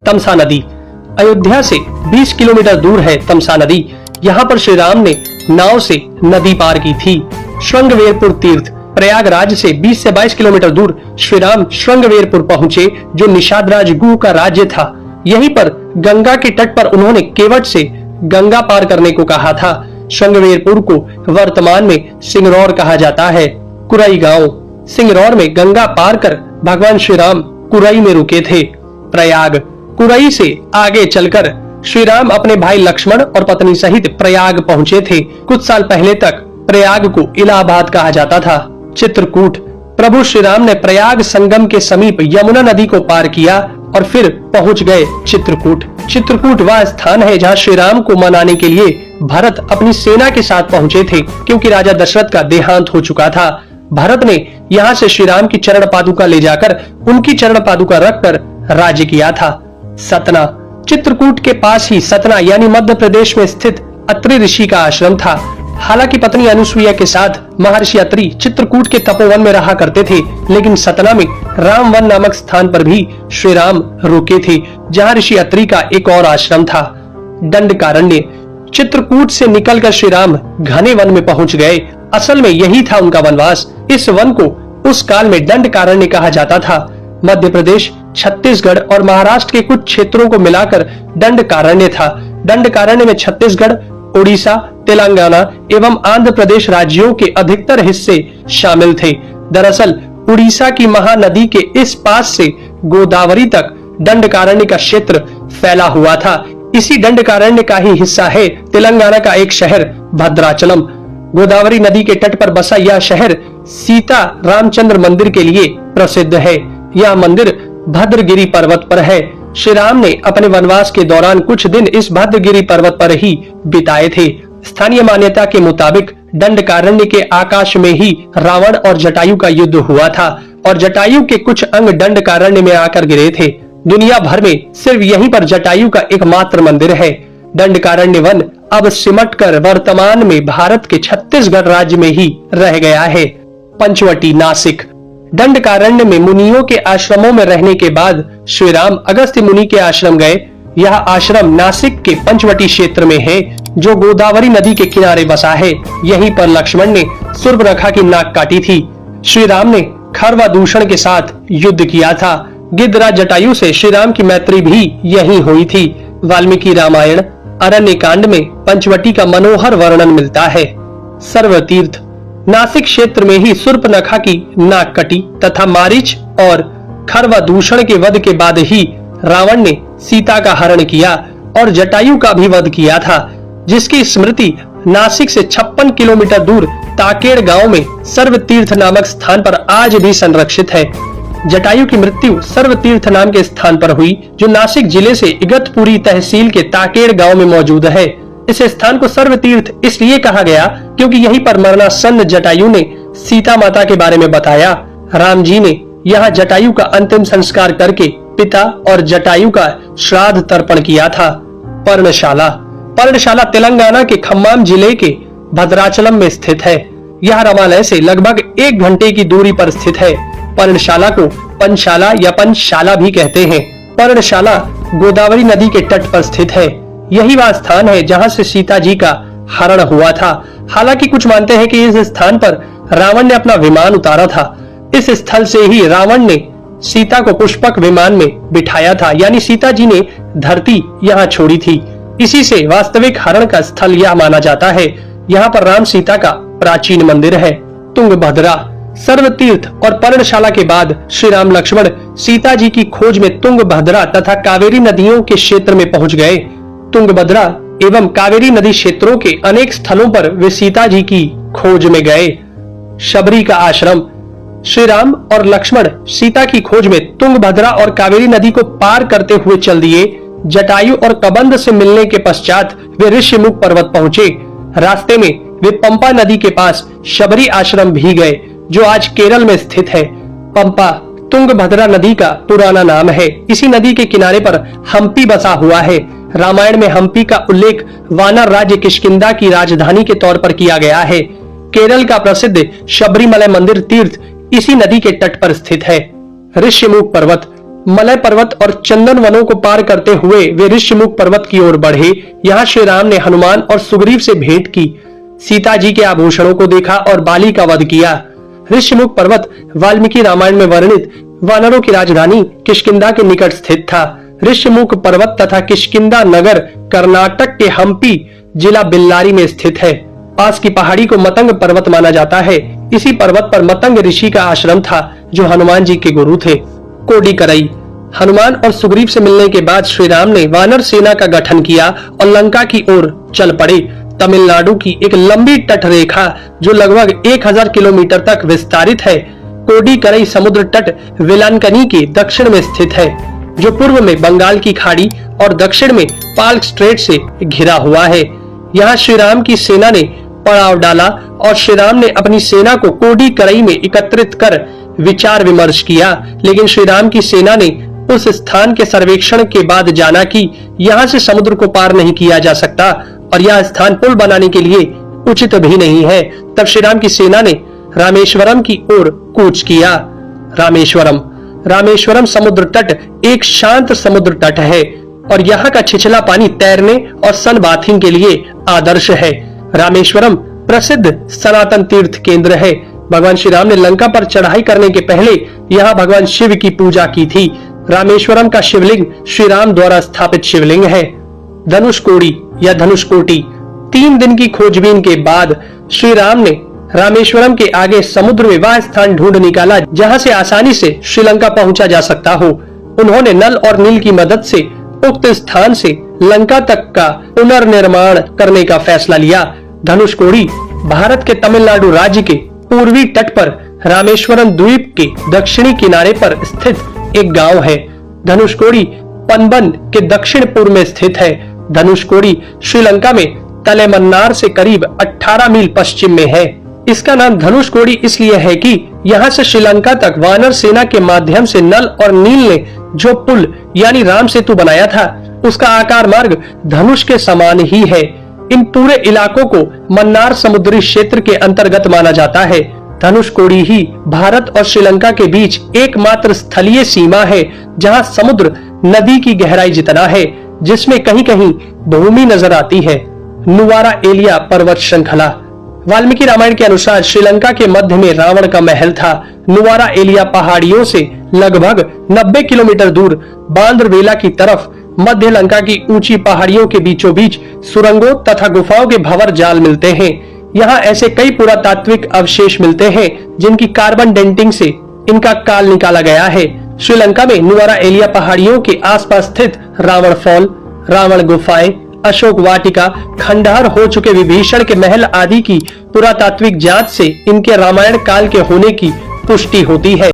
तमसा नदी अयोध्या से 20 किलोमीटर दूर है। तमसा नदी यहाँ पर श्री राम ने नाव से नदी पार की थी। श्रृंगवेरपुर तीर्थ प्रयागराज से 20 से 22 किलोमीटर दूर श्री राम श्रृंगवेरपुर पहुँचे, जो निषादराज गुह का राज्य था। यहीं पर गंगा के तट पर उन्होंने केवट से गंगा पार करने को कहा था। श्रृंगवेरपुर को वर्तमान में सिंगरौर कहा जाता है। कुरई गांव सिंगरौर में गंगा पार कर भगवान श्री राम कुरई में रुके थे। प्रयाग कुरई से आगे चलकर श्री राम अपने भाई लक्ष्मण और पत्नी सहित प्रयाग पहुंचे थे। कुछ साल पहले तक प्रयाग को इलाहाबाद कहा जाता था। चित्रकूट प्रभु श्री राम ने प्रयाग संगम के समीप यमुना नदी को पार किया और फिर पहुंच गए चित्रकूट। चित्रकूट वह स्थान है जहां श्री राम को मनाने के लिए भरत अपनी सेना के साथ पहुंचे थे, क्योंकि राजा दशरथ का देहांत हो चुका था। भरत ने यहाँ से श्री राम की चरण पादुका ले जाकर उनकी चरण पादुका रखकर राज्य किया था। सतना चित्रकूट के पास ही सतना यानी मध्य प्रदेश में स्थित अत्रि ऋषि का आश्रम था। हालांकि पत्नी अनुसुईया के साथ महर्षि अत्रि चित्रकूट के तपोवन में रहा करते थे, लेकिन सतना में रामवन नामक स्थान पर भी श्री राम रुके थे, जहां ऋषि अत्रि का एक और आश्रम था। दंडकारण्य चित्रकूट से निकलकर श्री राम घने वन में पहुंच गए। असल में यही था उनका वनवास। इस वन को उस काल में दंडकारण्य कहा जाता था। मध्य प्रदेश, छत्तीसगढ़ और महाराष्ट्र के कुछ क्षेत्रों को मिलाकर दंडकारण्य था। दंडकारण्य में छत्तीसगढ़, उड़ीसा, तेलंगाना एवं आंध्र प्रदेश राज्यों के अधिकतर हिस्से शामिल थे। दरअसल उड़ीसा की महानदी के इस पास से गोदावरी तक दंडकारण्य का क्षेत्र फैला हुआ था। इसी दंडकारण्य का ही हिस्सा है तेलंगाना का एक शहर भद्राचलम। गोदावरी नदी के तट पर बसा यह शहर सीता रामचंद्र मंदिर के लिए प्रसिद्ध है। यह मंदिर भद्रगिरी पर्वत पर है। श्री राम ने अपने वनवास के दौरान कुछ दिन इस भद्रगिरी पर्वत पर ही बिताए थे। स्थानीय मान्यता के मुताबिक दंडकारण्य के आकाश में ही रावण और जटायु का युद्ध हुआ था और जटायु के कुछ अंग दंडकारण्य में आकर गिरे थे। दुनिया भर में सिर्फ यहीं पर जटायु का एकमात्र मंदिर है। दंडकारण्य वन अब सिमट कर वर्तमान में भारत के छत्तीसगढ़ राज्य में ही रह गया है। पंचवटी नासिक दंडकारण्य में मुनियों के आश्रमों में रहने के बाद श्री राम अगस्त्य मुनि के आश्रम गए। यह आश्रम नासिक के पंचवटी क्षेत्र में है, जो गोदावरी नदी के किनारे बसा है। यहीं पर लक्ष्मण ने सूर्पनखा की नाक काटी थी। श्री राम ने खरवादूषण के साथ युद्ध किया था। गिद्धराज जटायु से श्री राम की मैत्री भी यही हुई थी। वाल्मीकि रामायण अरण्य कांड में पंचवटी का मनोहर वर्णन मिलता है। सर्वतीर्थ नासिक क्षेत्र में ही सूर्पनखा की नाक कटी तथा मारीच और खरवादूषण के वध के बाद ही रावण ने सीता का हरण किया और जटायु का भी वध किया था, जिसकी स्मृति नासिक से 56 किलोमीटर दूर ताकेड़ गांव में सर्वतीर्थ नामक स्थान पर आज भी संरक्षित है। जटायु की मृत्यु सर्वतीर्थ नाम के स्थान पर हुई, जो नासिक जिले से इगतपुरी तहसील के ताकेड़ गांव में मौजूद है। इस स्थान को सर्वतीर्थ इसलिए कहा गया क्योंकि यहीं पर मरणासन्न जटायु ने सीता माता के बारे में बताया। राम जी ने यहाँ जटायु का अंतिम संस्कार करके पिता और जटायु का श्राद्ध तर्पण किया था। पर्णशाला पर्णशाला तेलंगाना के खम्माम जिले के भद्राचलम में स्थित है। यह रामालय से लगभग 1 घंटे की दूरी पर स्थित है। पर्णशाला को पंचशाला या पंचशाला भी कहते हैं। पर्णशाला गोदावरी नदी के तट पर स्थित है। यही वह स्थान है जहां से सीता जी का हरण हुआ था। हालांकि कुछ मानते हैं कि इस स्थान पर रावण ने अपना विमान उतारा था। इस स्थल से ही रावण ने सीता को पुष्पक विमान में बिठाया था, यानी सीता जी ने धरती यहाँ छोड़ी थी। इसी से वास्तविक हरण का स्थल यह माना जाता है। यहाँ पर राम सीता का प्राचीन मंदिर है। तुंगभद्रा सर्वतीर्थ और पर्णशाला के बाद श्री राम लक्ष्मण सीता जी की खोज में तुंगभद्रा तथा कावेरी नदियों के क्षेत्र में पहुंच गए। तुंगभद्रा एवं कावेरी नदी क्षेत्रों के अनेक स्थलों पर वे सीता जी की खोज में गए। शबरी का आश्रम श्री राम और लक्ष्मण सीता की खोज में तुंगभद्रा और कावेरी नदी को पार करते हुए चल दिए। जटायु और कबंध से मिलने के पश्चात वे ऋषिमुख पर्वत पहुंचे। रास्ते में वे पंपा नदी के पास शबरी आश्रम भी गए, जो आज केरल में स्थित है। पंपा तुंगभद्रा नदी का पुराना नाम है। इसी नदी के किनारे पर हम्पी बसा हुआ है। रामायण में हम्पी का उल्लेख वानर राज्य किष्किंधा की राजधानी के तौर पर किया गया है। केरल का प्रसिद्ध शबरीमलय मंदिर तीर्थ इसी नदी के तट पर स्थित है। ऋषिमुख पर्वत मलय पर्वत और चंदन वनों को पार करते हुए वे ऋष्यमुख पर्वत की ओर बढ़े। यहाँ श्री राम ने हनुमान और सुग्रीव से भेंट की, सीता जी के आभूषणों को देखा और बाली का वध किया। ऋष्यमुख पर्वत वाल्मीकि रामायण में वर्णित वानरों की राजधानी किष्किंधा के निकट स्थित था। ऋष्यमुख पर्वत तथा किष्किंधा नगर कर्नाटक के हम्पी जिला बेल्लारी में स्थित है। पास की पहाड़ी को मतंग पर्वत माना जाता है। इसी पर्वत पर मतंग ऋषि का आश्रम था जो हनुमान जी के गुरु थे। कोडिकरई। हनुमान और सुग्रीव से मिलने के बाद श्री राम ने वानर सेना का गठन किया और लंका की ओर चल पड़े। तमिलनाडु की एक लंबी तट रेखा जो लगभग 1000 किलोमीटर तक विस्तारित है। कोडिकरई समुद्र तट वेलांकनी के दक्षिण में स्थित है, जो पूर्व में बंगाल की खाड़ी और दक्षिण में पाल्क स्ट्रेट से घिरा हुआ है। यहाँ श्री राम की सेना ने पड़ाव डाला और श्री राम ने अपनी सेना को कोडिकरई में एकत्रित कर विचार विमर्श किया, लेकिन श्री राम की सेना ने उस स्थान के सर्वेक्षण के बाद जाना कि यहाँ से समुद्र को पार नहीं किया जा सकता और यह स्थान पुल बनाने के लिए उचित भी नहीं है। तब श्री राम की सेना ने रामेश्वरम की ओर कूच किया। रामेश्वरम समुद्र तट एक शांत समुद्र तट है और यहाँ का छिछला पानी तैरने और सन बाथिंग के लिए आदर्श है। रामेश्वरम प्रसिद्ध सनातन तीर्थ केंद्र है। भगवान श्री राम ने लंका पर चढ़ाई करने के पहले यहाँ भगवान शिव की पूजा की थी। रामेश्वरम का शिवलिंग श्री राम द्वारा स्थापित शिवलिंग है। धनुषकोडी या धनुषकोटी। 3 दिन की खोजबीन के बाद श्री राम ने रामेश्वरम के आगे समुद्र में वह स्थान ढूंढ निकाला जहाँ से आसानी से श्रीलंका पहुंचा जा सकता हो। उन्होंने नल और नील की मदद से उक्त स्थान से लंका तक का पुनर्निर्माण करने का फैसला लिया। धनुषकोडी भारत के तमिलनाडु राज्य के पूर्वी तट पर रामेश्वरम द्वीप के दक्षिणी किनारे पर स्थित एक गांव है। धनुषकोडी पनबन के दक्षिण पूर्व में स्थित है। धनुषकोडी श्रीलंका में तलेमन्नार से करीब 18 मील पश्चिम में है। इसका नाम धनुषकोडी इसलिए है कि यहाँ से श्रीलंका तक वानर सेना के माध्यम से नल और नील ने जो पुल यानी राम सेतु बनाया था, उसका आकार मार्ग धनुष के समान ही है। इन पूरे इलाकों को मन्नार समुद्री क्षेत्र के अंतर्गत माना जाता है। धनुषकोडी ही भारत और श्रीलंका के बीच एकमात्र स्थलीय सीमा है जहां समुद्र नदी की गहराई जितना है, जिसमें कहीं कहीं भूमि नजर आती है। नुवारा एलिया पर्वत श्रृंखला। वाल्मीकि रामायण के अनुसार श्रीलंका के मध्य में रावण का महल था। नुवारा एलिया पहाड़ियों से लगभग 90 किलोमीटर दूर बांद्रवेला की तरफ मध्य लंका की ऊंची पहाड़ियों के बीचों बीच सुरंगों तथा गुफाओं के भंवर जाल मिलते हैं। यहाँ ऐसे कई पुरातात्विक अवशेष मिलते हैं जिनकी कार्बन डेंटिंग से इनका काल निकाला गया है। श्रीलंका में नुवारा एलिया पहाड़ियों के आसपास स्थित रावण फॉल, रावण गुफाएं, अशोक वाटिका, खंडहर हो चुके विभीषण के महल आदि की पुरातात्विक जांच से इनके रामायण काल के होने की पुष्टि होती है।